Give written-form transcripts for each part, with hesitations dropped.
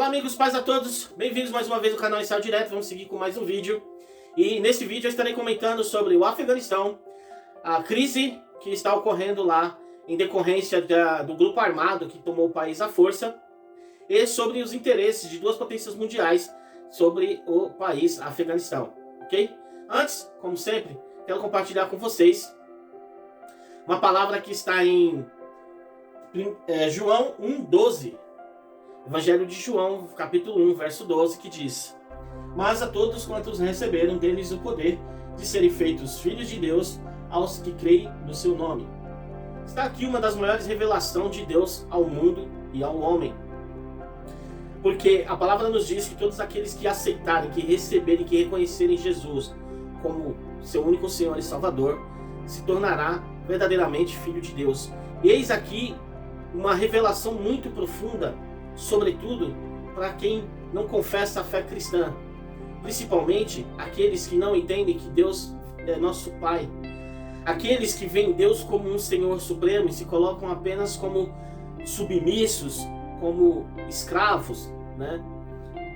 Olá amigos, paz a todos, bem-vindos mais uma vez ao canal Ensaio Direto. Vamos seguir com mais um vídeo. E nesse vídeo eu estarei comentando sobre o Afeganistão, a crise que está ocorrendo lá em decorrência do grupo armado que tomou o país à força, e sobre os interesses de duas potências mundiais sobre o país Afeganistão, ok? Antes, como sempre, quero compartilhar com vocês uma palavra que está em João 1,12. Evangelho de João, capítulo 1, verso 12, que diz: Mas a todos quantos receberam deles o poder de serem feitos filhos de Deus, aos que creem no seu nome. Está aqui uma das maiores revelações de Deus ao mundo e ao homem. Porque a palavra nos diz que todos aqueles que aceitarem, que receberem, que reconhecerem Jesus como seu único Senhor e Salvador, se tornará verdadeiramente filho de Deus. E eis aqui uma revelação muito profunda, sobretudo para quem não confessa a fé cristã, principalmente aqueles que não entendem que Deus é nosso Pai, aqueles que veem Deus como um Senhor supremo e se colocam apenas como submissos, como escravos, né?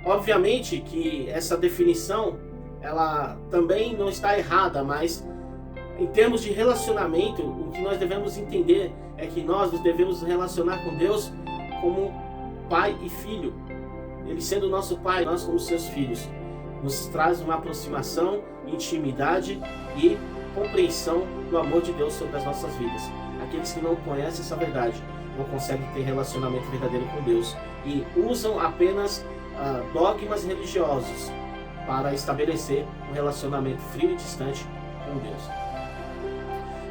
Obviamente que essa definição ela também não está errada, mas em termos de relacionamento, o que nós devemos entender é que nós devemos nos relacionar com Deus como pai e filho. Ele sendo nosso pai, nós como seus filhos, nos traz uma aproximação, intimidade e compreensão do amor de Deus sobre as nossas vidas. Aqueles que não conhecem essa verdade não conseguem ter relacionamento verdadeiro com Deus e usam apenas dogmas religiosos para estabelecer um relacionamento frio e distante com Deus.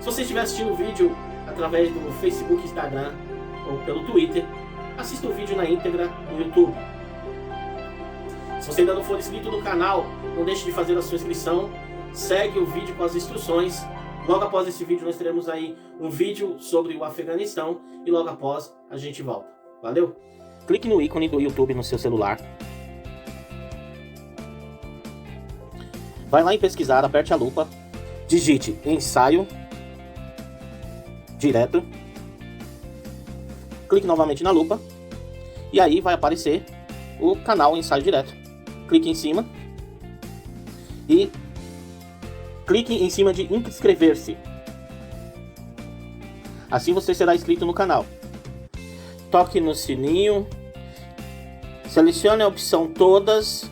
Se você estiver assistindo o vídeo através do Facebook, Instagram ou pelo Twitter, assista o vídeo na íntegra no YouTube. Se você ainda não for inscrito no canal, não deixe de fazer a sua inscrição. Segue o vídeo com as instruções. Logo após esse vídeo nós teremos aí um vídeo sobre o Afeganistão e logo após a gente volta. Valeu? Clique no ícone do YouTube no seu celular. Vai lá em pesquisar, aperte a lupa, digite Ensaio Direto. Clique novamente na lupa e aí vai aparecer o canal Ensaio Direto. Clique em cima e clique em cima de inscrever-se. Assim você será inscrito no canal. Toque no sininho, selecione a opção todas.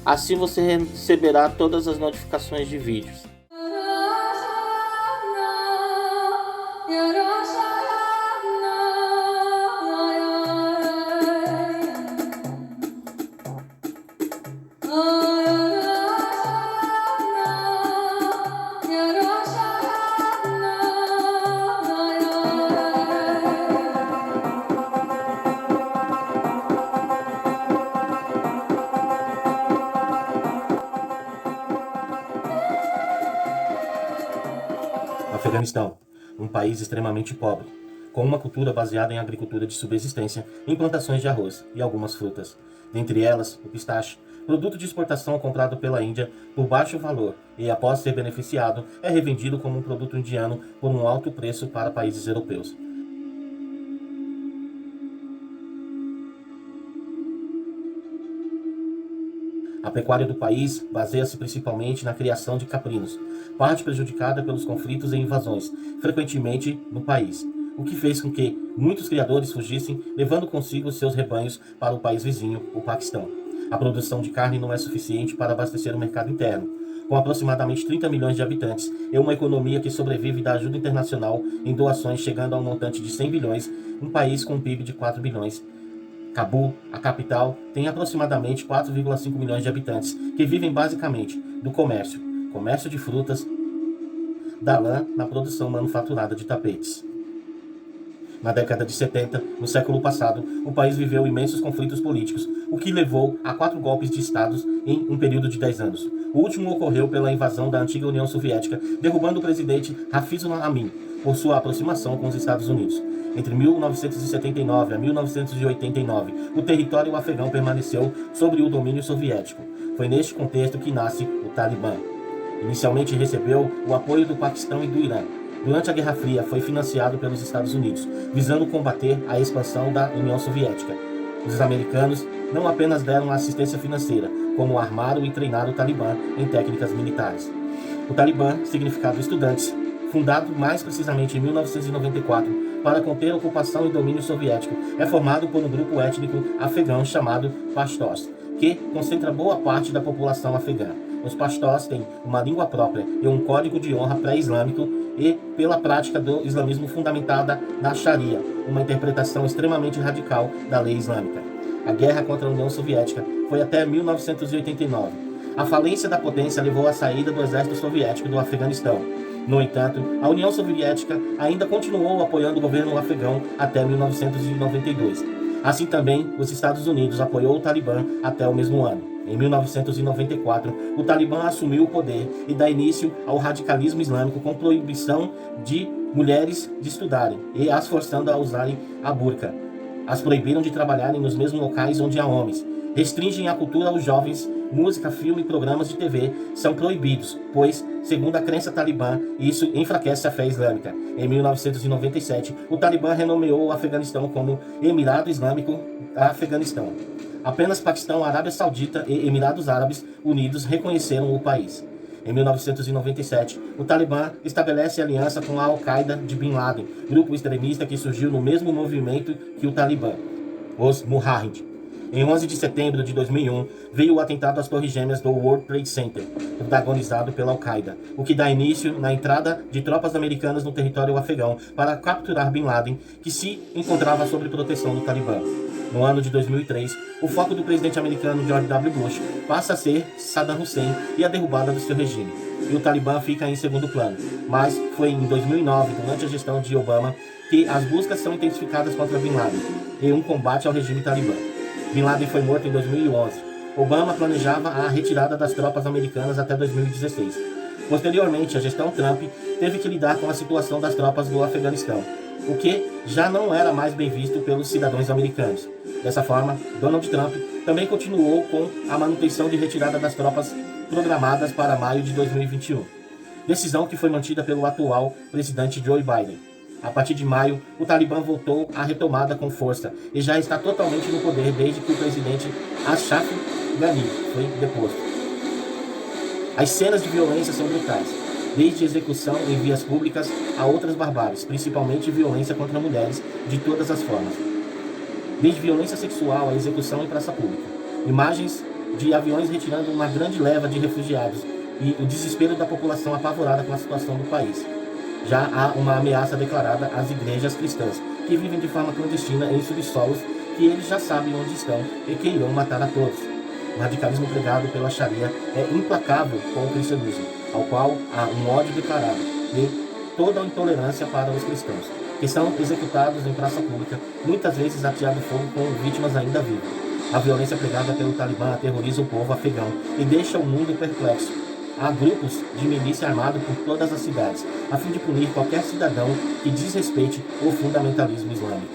Assim você receberá todas as notificações de vídeos. Afeganistão, um país extremamente pobre, com uma cultura baseada em agricultura de subsistência, em plantações de arroz e algumas frutas, dentre elas o pistache, produto de exportação comprado pela Índia por baixo valor e, após ser beneficiado, é revendido como um produto indiano por um alto preço para países europeus. A pecuária do país baseia-se principalmente na criação de caprinos, parte prejudicada pelos conflitos e invasões, frequentemente no país, o que fez com que muitos criadores fugissem, levando consigo seus rebanhos para o país vizinho, o Paquistão. A produção de carne não é suficiente para abastecer o mercado interno, com aproximadamente 30 milhões de habitantes e uma economia que sobrevive da ajuda internacional em doações chegando a um montante de 100 bilhões, um país com um PIB de 4 bilhões. Cabul, a capital, tem aproximadamente 4,5 milhões de habitantes, que vivem basicamente do comércio de frutas, da lã na produção manufaturada de tapetes. Na década de 70, no século passado, o país viveu imensos conflitos políticos, o que levou a 4 golpes de estados em um período de 10 anos. O último ocorreu pela invasão da antiga União Soviética, derrubando o presidente Hafizullah Amin, por sua aproximação com os Estados Unidos. Entre 1979 a 1989, o território afegão permaneceu sob o domínio soviético. Foi neste contexto que nasce o Talibã. Inicialmente recebeu o apoio do Paquistão e do Irã. Durante a Guerra Fria, foi financiado pelos Estados Unidos, visando combater a expansão da União Soviética. Os americanos não apenas deram assistência financeira, como armaram e treinaram o Talibã em técnicas militares. O Talibã, significado estudantes, fundado mais precisamente em 1994 para conter a ocupação e domínio soviético, é formado por um grupo étnico afegão chamado Pashtos, que concentra boa parte da população afegã. Os Pashtos têm uma língua própria e um código de honra pré-islâmico e pela prática do islamismo fundamentada na Sharia, uma interpretação extremamente radical da lei islâmica. A guerra contra a União Soviética foi até 1989. A falência da potência levou à saída do exército soviético do Afeganistão. No entanto, a União Soviética ainda continuou apoiando o governo afegão até 1992. Assim também, os Estados Unidos apoiou o Talibã até o mesmo ano. Em 1994, o Talibã assumiu o poder e dá início ao radicalismo islâmico com proibição de mulheres de estudarem e as forçando a usarem a burca. As proibiram de trabalharem nos mesmos locais onde há homens. Restringem a cultura aos jovens, música, filme e programas de TV são proibidos, pois, segundo a crença talibã, isso enfraquece a fé islâmica. Em 1997, o Talibã renomeou o Afeganistão como Emirado Islâmico Afeganistão. Apenas Paquistão, Arábia Saudita e Emirados Árabes Unidos reconheceram o país. Em 1997, o Talibã estabelece aliança com a Al-Qaeda de Bin Laden, grupo extremista que surgiu no mesmo movimento que o Talibã, os Mujahid. Em 11 de setembro de 2001, veio o atentado às Torres Gêmeas do World Trade Center, protagonizado pela Al-Qaeda, o que dá início na entrada de tropas americanas no território afegão para capturar Bin Laden, que se encontrava sob proteção do Talibã. No ano de 2003, o foco do presidente americano George W. Bush passa a ser Saddam Hussein e a derrubada do seu regime, e o Talibã fica em segundo plano. Mas foi em 2009, durante a gestão de Obama, que as buscas são intensificadas contra Bin Laden e um combate ao regime talibã. Bin Laden foi morto em 2011. Obama planejava a retirada das tropas americanas até 2016. Posteriormente, a gestão Trump teve que lidar com a situação das tropas do Afeganistão, o que já não era mais bem visto pelos cidadãos americanos. Dessa forma, Donald Trump também continuou com a manutenção de retirada das tropas programadas para maio de 2021. Decisão que foi mantida pelo atual presidente Joe Biden. A partir de maio, o Talibã voltou à retomada com força e já está totalmente no poder desde que o presidente Ashraf Ghani foi deposto. As cenas de violência são brutais, desde execução em vias públicas a outras barbáries, principalmente violência contra mulheres de todas as formas. Desde violência sexual a execução em praça pública. Imagens de aviões retirando uma grande leva de refugiados e o desespero da população apavorada com a situação do país. Já há uma ameaça declarada às igrejas cristãs, que vivem de forma clandestina em subsolos que eles já sabem onde estão e que irão matar a todos. O radicalismo pregado pela Sharia é implacável com o cristianismo, ao qual há um ódio declarado e toda a intolerância para os cristãos, que são executados em praça pública, muitas vezes ateado fogo com vítimas ainda vivas. A violência pregada pelo Talibã aterroriza o povo afegão e deixa o mundo perplexo. Há grupos de milícia armado por todas as cidades, a fim de punir qualquer cidadão que desrespeite o fundamentalismo islâmico.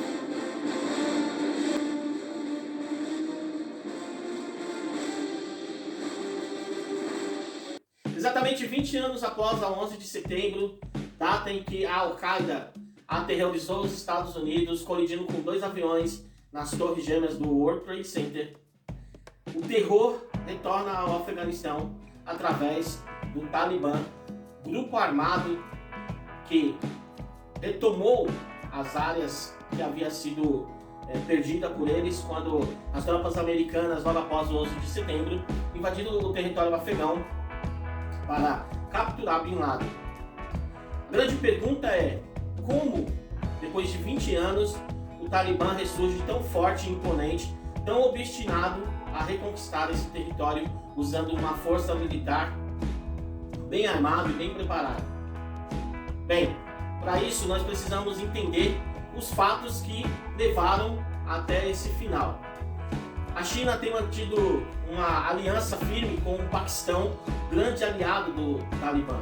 Exatamente 20 anos após a 11 de setembro, data em que a Al-Qaeda aterrorizou os Estados Unidos, colidindo com 2 aviões nas Torres Gêmeas do World Trade Center, o terror retorna ao Afeganistão através do Talibã, grupo armado que retomou as áreas que havia sido perdida por eles quando as tropas americanas, logo após o 11 de setembro, invadiram o território afegão para capturar Bin Laden. A grande pergunta é como, depois de 20 anos, o Talibã ressurge tão forte e imponente, tão obstinado a reconquistar esse território usando uma força militar bem armada e bem preparada. Bem, para isso nós precisamos entender os fatos que levaram até esse final. A China tem mantido uma aliança firme com o Paquistão, grande aliado do Talibã.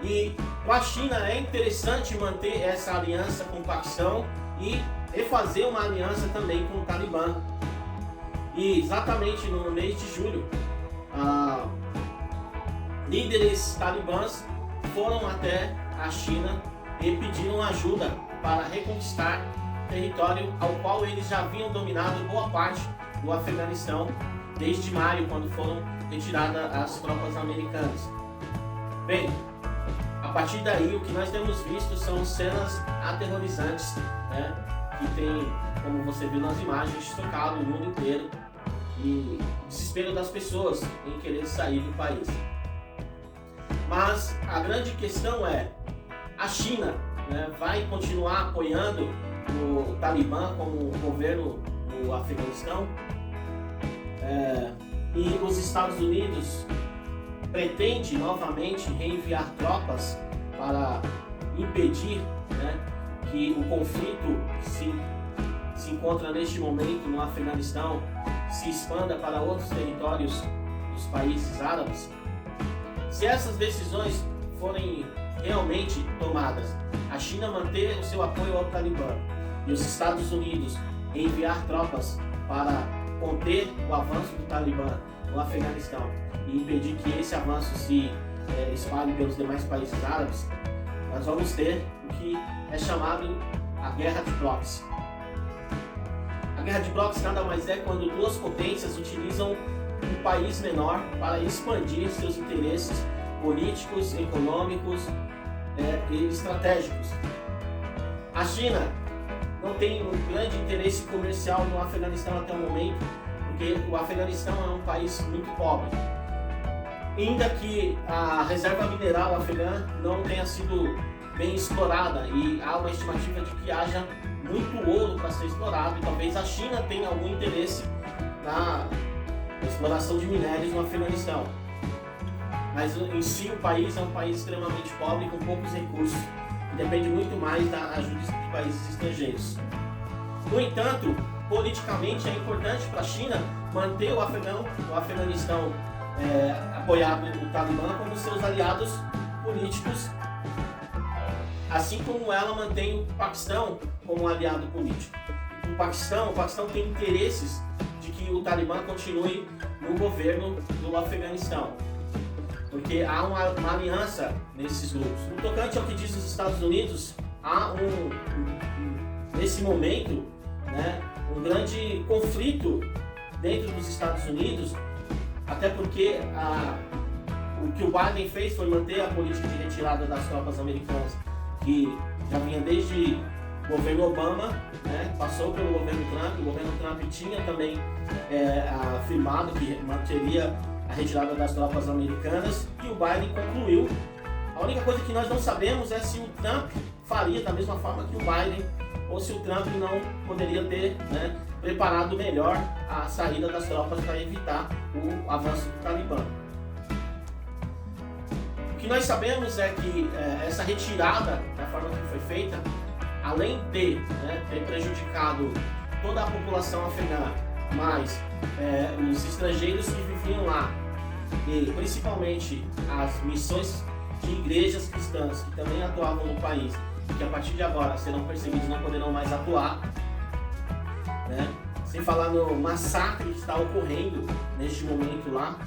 E para a China é interessante manter essa aliança com o Paquistão e refazer uma aliança também com o Talibã. E exatamente no mês de julho, líderes talibãs foram até a China e pediram ajuda para reconquistar território ao qual eles já haviam dominado boa parte do Afeganistão desde maio, quando foram retiradas as tropas americanas. Bem, a partir daí o que nós temos visto são cenas aterrorizantes, né, que tem, como você viu nas imagens, chocado o mundo inteiro, e o desespero das pessoas em querer sair do país. Mas a grande questão é, a China, né, vai continuar apoiando o Talibã como governo do Afeganistão? E os Estados Unidos pretende novamente reenviar tropas para impedir, né, que o conflito se encontra neste momento no Afeganistão se expanda para outros territórios dos países árabes? Se essas decisões forem realmente tomadas, a China manter o seu apoio ao Talibã e os Estados Unidos enviar tropas para conter o avanço do Talibã no Afeganistão e impedir que esse avanço se espalhe pelos demais países árabes, nós vamos ter o que é chamado a guerra de proxy. A guerra de proxy nada mais é quando duas potências utilizam um país menor para expandir seus interesses políticos, econômicos e estratégicos. A China não tem um grande interesse comercial no Afeganistão até o momento, porque o Afeganistão é um país muito pobre. Ainda que a reserva mineral afegã não tenha sido bem explorada e há uma estimativa de que haja muito ouro para ser explorado, e talvez a China tenha algum interesse na exploração de minérios no Afeganistão. Mas em si o país é um país extremamente pobre, com poucos recursos, e depende muito mais da ajuda de países estrangeiros. No entanto, politicamente é importante para a China manter o Afeganistão apoiado o Talibã como seus aliados políticos, assim como ela mantém o Paquistão como aliado político. O Paquistão tem interesses de que o Talibã continue no governo do Afeganistão, porque há uma aliança nesses grupos. No tocante ao que diz os Estados Unidos, há nesse momento, né, um grande conflito dentro dos Estados Unidos, até porque o que o Biden fez foi manter a política de retirada das tropas americanas, que já vinha desde o governo Obama, né, passou pelo governo Trump. O governo Trump tinha também afirmado que manteria a retirada das tropas americanas, e o Biden concluiu. A única coisa que nós não sabemos é se o Trump faria da mesma forma que o Biden, ou se o Trump não poderia ter, né, preparado melhor a saída das tropas para evitar o avanço do Talibã. O que nós sabemos é que essa retirada, da forma que foi feita, além de, né, ter prejudicado toda a população afegã, mas os estrangeiros que viviam lá, e principalmente as missões de igrejas cristãs que também atuavam no país, que a partir de agora serão perseguidos, não poderão mais atuar, né? Sem falar no massacre que está ocorrendo neste momento lá.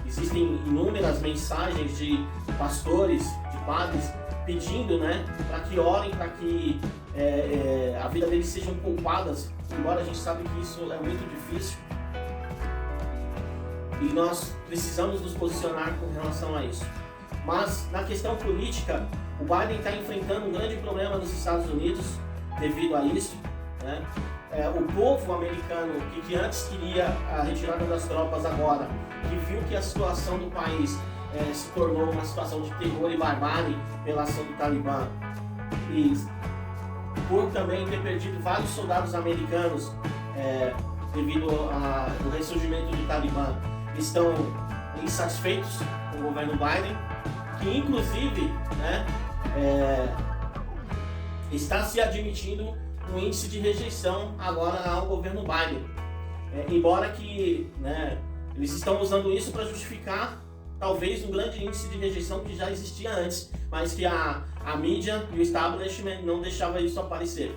Existem inúmeras mensagens de pastores, de padres, pedindo, né, para que orem, para que a vida deles sejam poupadas, embora a gente sabe que isso é muito difícil. E nós precisamos nos posicionar com relação a isso. Mas na questão política, o Biden está enfrentando um grande problema nos Estados Unidos devido a isso, né? O povo americano que antes queria a retirada das tropas agora, que viu que a situação do país se tornou uma situação de terror e barbárie pela ação do Talibã, e por também ter perdido vários soldados americanos devido ao ressurgimento do Talibã, estão insatisfeitos com o governo Biden, que inclusive, né, está se admitindo um índice de rejeição agora ao governo Biden, embora que, né, eles estão usando isso para justificar talvez um grande índice de rejeição que já existia antes, mas que a mídia e o establishment não deixava isso aparecer.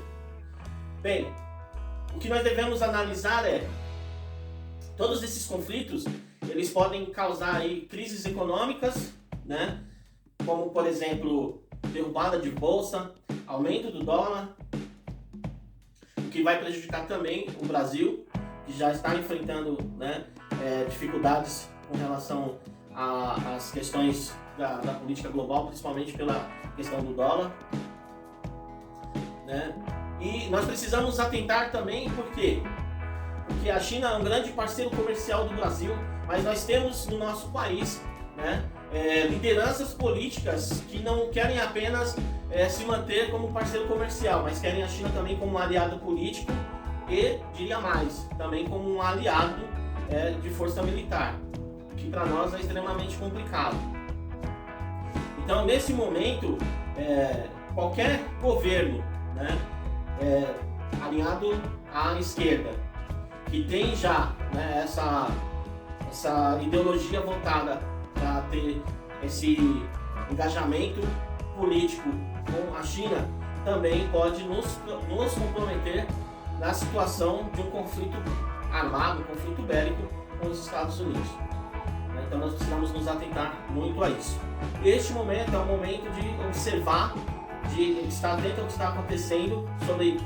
Bem, o que nós devemos analisar é todos esses conflitos, eles podem causar aí crises econômicas, né? Como, por exemplo, derrubada de bolsa, aumento do dólar, que vai prejudicar também o Brasil, que já está enfrentando, né, dificuldades com relação às questões da política global, principalmente pela questão do dólar, né? E nós precisamos atentar também, por quê? Porque a China é um grande parceiro comercial do Brasil, mas nós temos no nosso país, né, lideranças políticas que não querem apenas se manter como parceiro comercial, mas querem a China também como um aliado político e, diria mais, também como um aliado de força militar, que para nós é extremamente complicado. Então, nesse momento, qualquer governo, né, alinhado à esquerda, que tem já, né, essa ideologia voltada para ter esse engajamento político com a China, também pode nos comprometer na situação de um conflito armado, um conflito bélico com os Estados Unidos. Então nós precisamos nos atentar muito a isso. Este momento é um momento de observar, de estar atento ao que está acontecendo sobre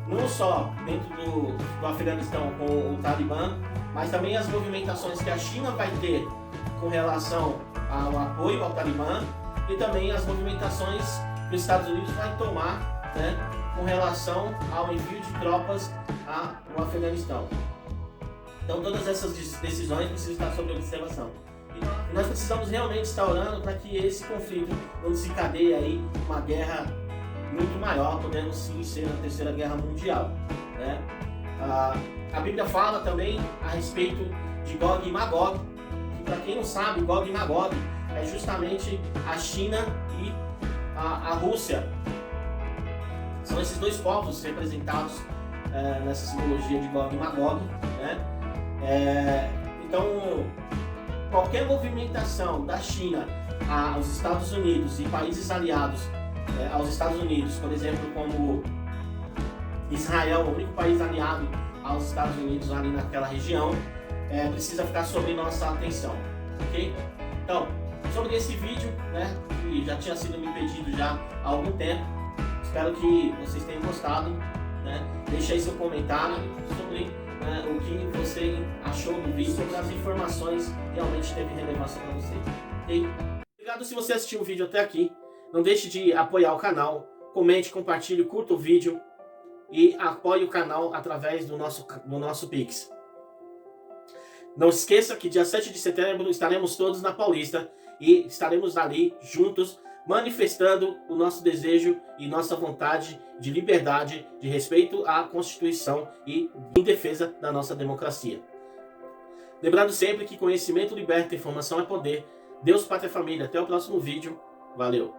não só dentro do Afeganistão com o Talibã, mas também as movimentações que a China vai ter com relação ao apoio ao Talibã e também as movimentações que os Estados Unidos vai tomar, né, com relação ao envio de tropas ao Afeganistão. Então todas essas decisões precisam estar sob observação. E nós precisamos realmente estar orando para que esse conflito não desencadeie aí uma guerra muito maior, podendo sim ser a Terceira Guerra Mundial, né? A Bíblia fala também a respeito de Gog e Magog, que para quem não sabe, Gog e Magog é justamente a China e a Rússia. São esses dois povos representados nessa simbologia de Gog e Magog, né? Então, qualquer movimentação da China aos Estados Unidos e países aliados aos Estados Unidos, por exemplo, como Israel, o único país aliado aos Estados Unidos ali naquela região, precisa ficar sob nossa atenção, ok? Então, sobre esse vídeo, né, que já tinha sido me pedido já há algum tempo, espero que vocês tenham gostado, né? Deixe aí seu comentário sobre o que você achou do vídeo, sobre as informações que realmente teve relevância para você, ok? Obrigado se você assistiu o vídeo até aqui. Não deixe de apoiar o canal, comente, compartilhe, curta o vídeo e apoie o canal através do nosso Pix. Não esqueça que dia 7 de setembro estaremos todos na Paulista e estaremos ali juntos manifestando o nosso desejo e nossa vontade de liberdade, de respeito à Constituição e em defesa da nossa democracia. Lembrando sempre que conhecimento liberta, informação é poder. Deus, Pátria e Família. Até o próximo vídeo. Valeu!